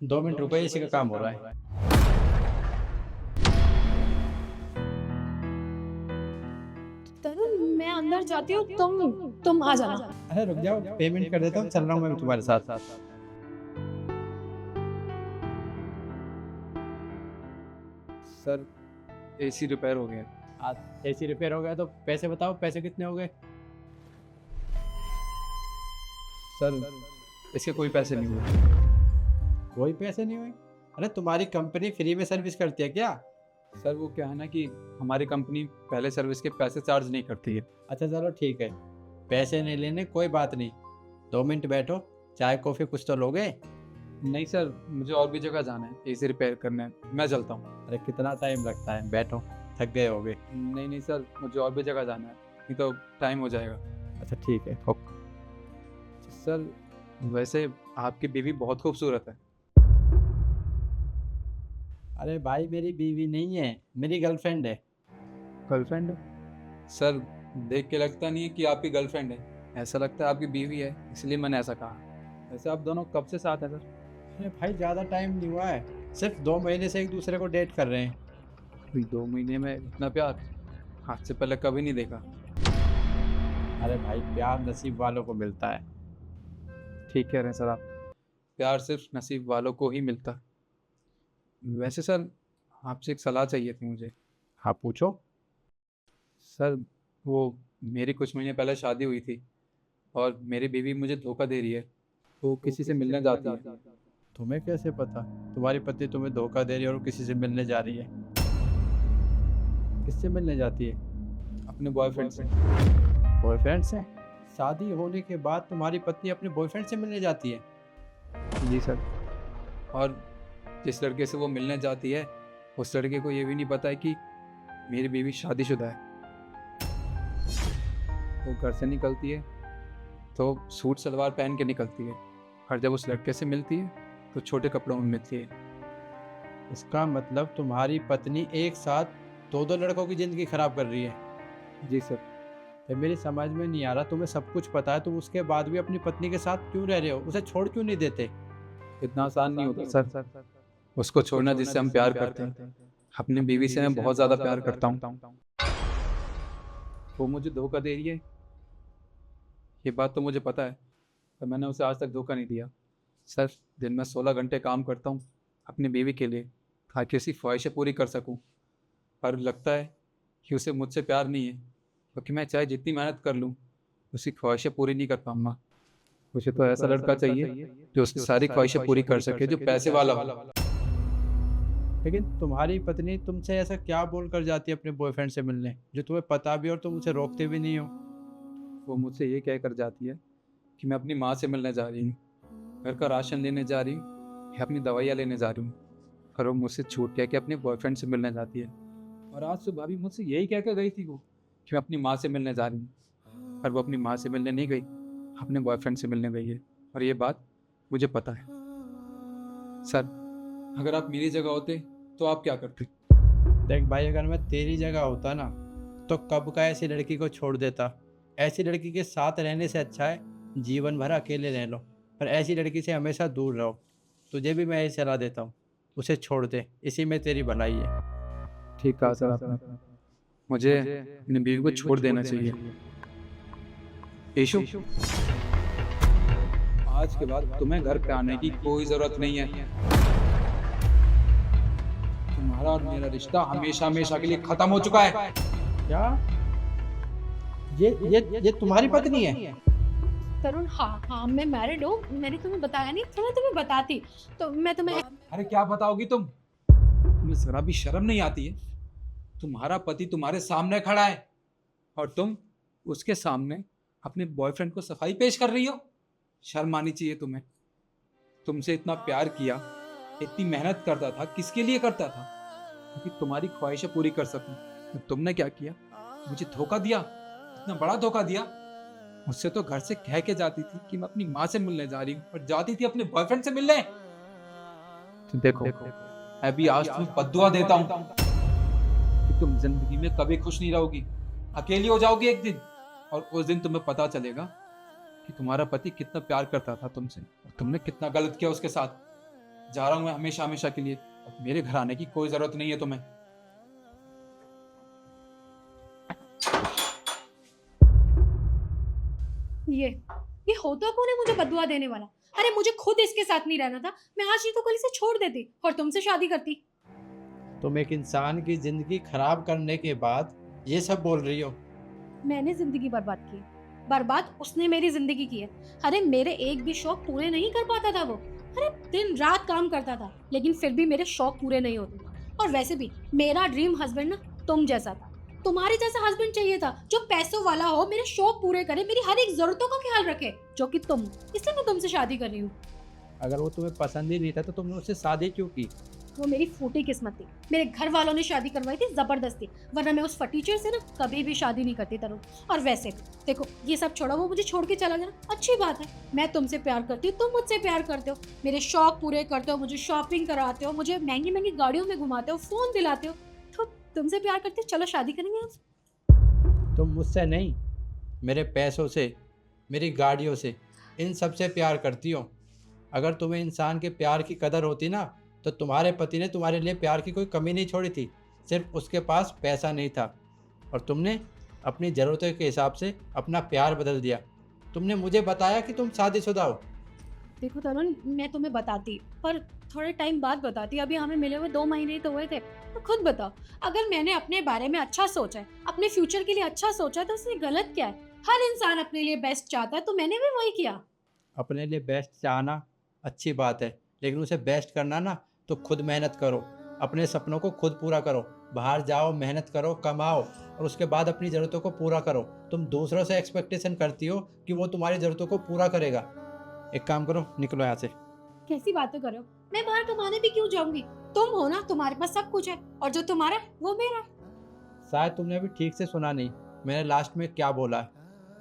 2 minute रुको, इसी का काम हो रहा है। तरुण, मैं अंदर जाती हूँ, तुम आ जाना। अरे रुक जाओ, पेमेंट कर देता हूँ, चल रहा हूँ मैं तुम्हारे साथ। सर एसी रिपेयर हो गया। आज एसी रिपेयर हो गया तो पैसे बताओ, पैसे कितने हो गए? सर इसके कोई पैसे नहीं हुए। कोई पैसे नहीं हुए? अरे तुम्हारी कंपनी फ्री में सर्विस करती है क्या? सर वो क्या है ना कि हमारी कंपनी पहले सर्विस के पैसे चार्ज नहीं करती है। अच्छा चलो ठीक है, पैसे नहीं लेने कोई बात नहीं। 2 मिनट बैठो, चाय कॉफ़ी कुछ तो लोगे? नहीं सर, मुझे और भी जगह जाना है, एसी रिपेयर करना है, मैं चलता हूँ। अरे कितना टाइम लगता है, बैठो, थक गए होगे। नहीं नहीं सर, मुझे और भी जगह जाना है, नहीं तो टाइम हो जाएगा। अच्छा ठीक है, ओके। सर वैसे आपकी बीवी बहुत खूबसूरत है। अरे भाई मेरी बीवी नहीं है, मेरी गर्लफ्रेंड है। गर्लफ्रेंड है? सर देख के लगता नहीं है कि आपकी गर्लफ्रेंड है, ऐसा लगता है आपकी बीवी है, इसलिए मैंने ऐसा कहा। वैसे आप दोनों कब से साथ हैं सर? अरे भाई ज़्यादा टाइम नहीं हुआ है, सिर्फ 2 महीने से एक दूसरे को डेट कर रहे हैं। कोई 2 महीने में इतना प्यार आज से पहले कभी नहीं देखा। अरे भाई प्यार नसीब वालों को मिलता है। ठीक कह रहे हैं सर आप, प्यार सिर्फ नसीब वालों को ही मिलता। वैसे सर आपसे एक सलाह चाहिए थी मुझे। हाँ पूछो। सर वो मेरी कुछ महीने पहले शादी हुई थी और मेरी बीवी मुझे धोखा दे रही है, वो किसी से मिलने जाती है। तुम्हें कैसे पता तुम्हारी पत्नी तुम्हें धोखा दे रही है और वो किसी से मिलने जा रही है? किससे मिलने जाती है? अपने बॉयफ्रेंड से। बॉयफ्रेंड से? शादी होने के बाद तुम्हारी पत्नी अपने बॉयफ्रेंड से मिलने जाती है? जी सर। और जिस लड़के से वो मिलने जाती है उस लड़के को ये भी नहीं पता है कि मेरी बीवी शादीशुदा है। वो घर से निकलती है तो सूट सलवार पहन के निकलती है, और जब उस लड़के से मिलती है तो छोटे कपड़ों में मिलती है। इसका मतलब तुम्हारी पत्नी एक साथ दो दो लड़कों की ज़िंदगी खराब कर रही है? जी सर। तो मेरी समझ में नहीं आ रहा, तुम्हें सब कुछ पता है, तुम उसके बाद भी अपनी पत्नी के साथ क्यों रह रहे हो? उसे छोड़ क्यों नहीं देते? इतना आसान नहीं होता सर उसको छोड़ना जिससे हम प्यार करते हैं। अपनी बीवी से मैं बहुत ज़्यादा प्यार करता हूँ, वो मुझे धोखा दे रही है, ये बात तो मुझे पता है, पर मैंने उसे आज तक धोखा नहीं दिया। सर दिन में 16 घंटे काम करता हूँ अपनी बीवी के लिए ताकि उसकी ख्वाहिशें पूरी कर सकूँ, पर लगता है कि उसे मुझसे प्यार नहीं है, क्योंकि मैं चाहे जितनी मेहनत कर लूँ उसकी ख्वाहिशें पूरी नहीं कर पाऊँगा। मुझे तो ऐसा लड़का चाहिए जो उसकी सारी ख्वाहिशें पूरी कर सके, जो पैसे वाला हो। लेकिन तुम्हारी पत्नी तुमसे ऐसा क्या बोल कर जाती है अपने बॉयफ्रेंड से मिलने, जो तुम्हें पता भी और तुम उसे रोकते भी नहीं हो? वो मुझसे ये कह कर जाती है कि मैं अपनी माँ से मिलने जा रही हूँ, घर का राशन लेने जा रही हूँ या अपनी दवाइयाँ लेने जा रही हूँ, और वो मुझसे छूट कह के अपने बॉयफ्रेंड से मिलने जाती है। और आज सुबह भी मुझसे यही कह कर गई थी वो कि मैं अपनी माँ से मिलने जा रही हूँ, पर वो अपनी माँ से मिलने नहीं गई, अपने बॉयफ्रेंड से मिलने गई है, और ये बात मुझे पता है। सर अगर आप मेरी जगह होते तो आप क्या करते? देख भाई, अगर मैं तेरी जगह होता ना तो कब का ऐसी लड़की को छोड़ देता। ऐसी लड़की के साथ रहने से अच्छा है जीवन भर अकेले रह लो, पर ऐसी लड़की से हमेशा दूर रहो। तुझे भी मैं यही सलाह देता हूँ, उसे छोड़ दे, इसी में तेरी भलाई है। ठीक कहा सर आपने, मुझे अपनी बीवी को छोड़ देना चाहिए। ईशु, आज के बाद तुम्हें घर पे आने की कोई जरूरत नहीं है। तुम्हारा और मेरा रिश्ता हमेशा हमेशा के लिए खत्म हो चुका है। क्या? ये तुम्हारी पत्नी है? तरुण, हाँ हाँ, मैं मैरिड हूँ। मैंने तुम्हें बताया नहीं, तो मैं तुम्हें बताती तो मैं तुम्हें। अरे क्या बताओगी तुम्हें जरा भी शर्म नहीं आती है? तुम्हारा पति तुम्हारे सामने खड़ा है और तुम उसके सामने अपने बॉयफ्रेंड को सफाई पेश कर रही हो। शर्म आनी चाहिए तुम्हें। तुमसे इतना प्यार किया, इतनी मेहनत करता था, किसके लिए करता था? क्योंकि तुम्हारी ख्वाहिशें पूरी कर सकूं। तुमने क्या किया? मुझे धोखा दिया, इतना बड़ा धोखा दिया। मुझसे तो घर से कह के जाती थी कि मैं अपनी माँ से मिलने जा रही हूँ, और जाती थी अपने बॉयफ्रेंड से मिलने। तो देखो मैं भी आज तुम्हें बद्दुआ देता हूँ कि तुम जिंदगी में कभी खुश नहीं रहोगी, अकेली हो जाओगी एक दिन, और उस दिन तुम्हें पता चलेगा कि तुम्हारा पति कितना प्यार करता था तुमसे और तुमने कितना गलत किया उसके साथ। जा रहा हूँ मैं हमेशा हमेशा के लिए। अब मेरे घर आने की कोई जरूरत नहीं है तुम्हें। ये होता कौन है मुझे बदुआ देने वाला? अरे मुझे खुद इसके साथ नहीं रहना था, मैं आज नहीं तो कल इसे छोड़ देती और तुमसे शादी करती। तुम एक इंसान की ज़िंदगी खराब करने के बाद ये सब बोल रही हो? मैंने जिंदगी बर्बाद की है। बर्बाद उसने मेरी जिंदगी की है। अरे मेरे एक भी शौक पूरे नहीं कर पाता था वो। अरे दिन रात काम करता था लेकिन फिर भी मेरे शौक पूरे नहीं होते। और वैसे भी मेरा ड्रीम हस्बैंड ना तुम जैसा था। तुम्हारे जैसा हस्बैंड चाहिए था जो पैसों वाला हो, मेरे शौक पूरे करे, मेरी हर एक जरूरतों का ख्याल रखे, जो कि तुम। इसलिए मैं तुमसे शादी कर रही हूँ। अगर वो तुम्हें पसंद ही नहीं था तो तुमने उससे शादी क्यों की? वो मेरी फूटी किस्मत थी। मेरे घर वालों ने शादी करवाई थी जबरदस्ती, वरना मैं उस फटीचर से ना कभी भी शादी नहीं करती तरुण। और वैसे भी देखो, ये सब छोड़ो, वो मुझे छोड़ के चला गया ना, अच्छी बात है। मैं तुमसे प्यार करती हूँ, तुम मुझसे प्यार करते हो, मेरे शौक पूरे करते हो, मुझे शॉपिंग कराते हो, मुझे महंगी महंगी गाड़ियों में घुमाते हो, फोन दिलाते हो, तो तुमसे प्यार करते हो, चलो शादी करेंगे हम। तुम मुझसे नहीं, मेरे पैसों से, मेरी गाड़ियों से, इन सब से प्यार करती हो। अगर तुम्हें इंसान के प्यार की कदर होती ना तो तुम्हारे पति ने तुम्हारे लिए प्यार की कोई कमी नहीं छोड़ी थी। सिर्फ उसके पास पैसा नहीं था और तुमने अपनी ज़रूरतों के हिसाब से अपना प्यार बदल दिया। तुमने मुझे बताया कि तुम शादीशुदा हो। देखो तरुण, मैं तुम्हें बताती पर थोड़े टाइम बाद बताती। अभी हमें मिले हुए 2 महीने ही तो हुए थे। तो खुद बताओ, अगर मैंने अपने बारे में अच्छा सोचा है, अपने फ्यूचर के लिए अच्छा सोचा है, तो उसमें गलत क्या है? हर इंसान अपने लिए बेस्ट चाहता है, तो मैंने भी वही किया। अपने लिए बेस्ट चाहना अच्छी बात है, लेकिन उसे बेस्ट करना ना तो खुद मेहनत करो, अपने सपनों को खुद पूरा करो, बाहर जाओ, मेहनत करो, कमाओ और उसके बाद अपनी ज़रूरतों को पूरा करो। तुम दूसरों से एक्सपेक्टेशन करती हो कि वो तुम्हारी ज़रूरतों को पूरा करेगा। एक काम करो, निकलो यहाँ से। कैसी बातें कर रहे हो? मैं बाहर कमाने भी क्यों जाऊंगी? तुम हो ना, तुम्हारे पास सब कुछ है, और जो तुम्हारा है वो मेरा है। शायद तुमने अभी ठीक से सुना नहीं, मैंने लास्ट में क्या बोला है।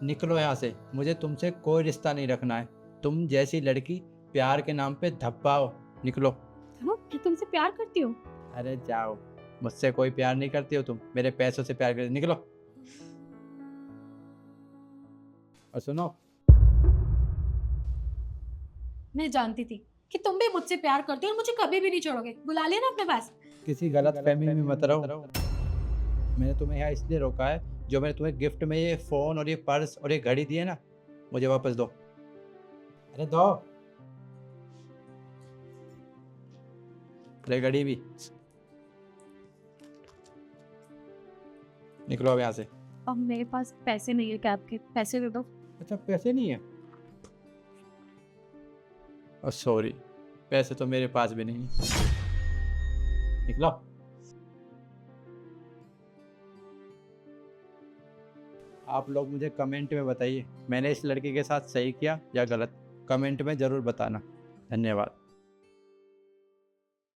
निकलो यहाँ से, मुझे तुमसे कोई रिश्ता नहीं रखना है। तुम जैसी लड़की प्यार के नाम पे धब्बा हो। निकलो। मैं तुमसे प्यार करती हूँ। अरे जाओ, मुझसे कोई प्यार नहीं करती हो तुम, मेरे पैसों से प्यार करती हो। निकलो। और सुनो, मैं जानती थी कि तुम भी मुझसे प्यार करते हो और मुझे कभी भी नहीं छोड़ोगे। बुला लिया ना अपने पास। किसी गलत फहमी में मत रहो। मैंने तुम्हें यहाँ इसलिए रोका है, जो मैंने तुम्हें गिफ्ट में ये फ़ोन और ये पर्स और ये घड़ी दी है ना, मुझे वापस दो। अरे दो। अरे घड़ी भी। निकलो अब यहाँ से। अब मेरे पास पैसे नहीं है कैब के, पैसे दे दो। अच्छा, पैसे नहीं है? और सॉरी, पैसे तो मेरे पास भी नहीं है। निकलो। आप लोग मुझे कमेंट में बताइए, मैंने इस लड़की के साथ सही किया या गलत। कमेंट में ज़रूर बताना। धन्यवाद।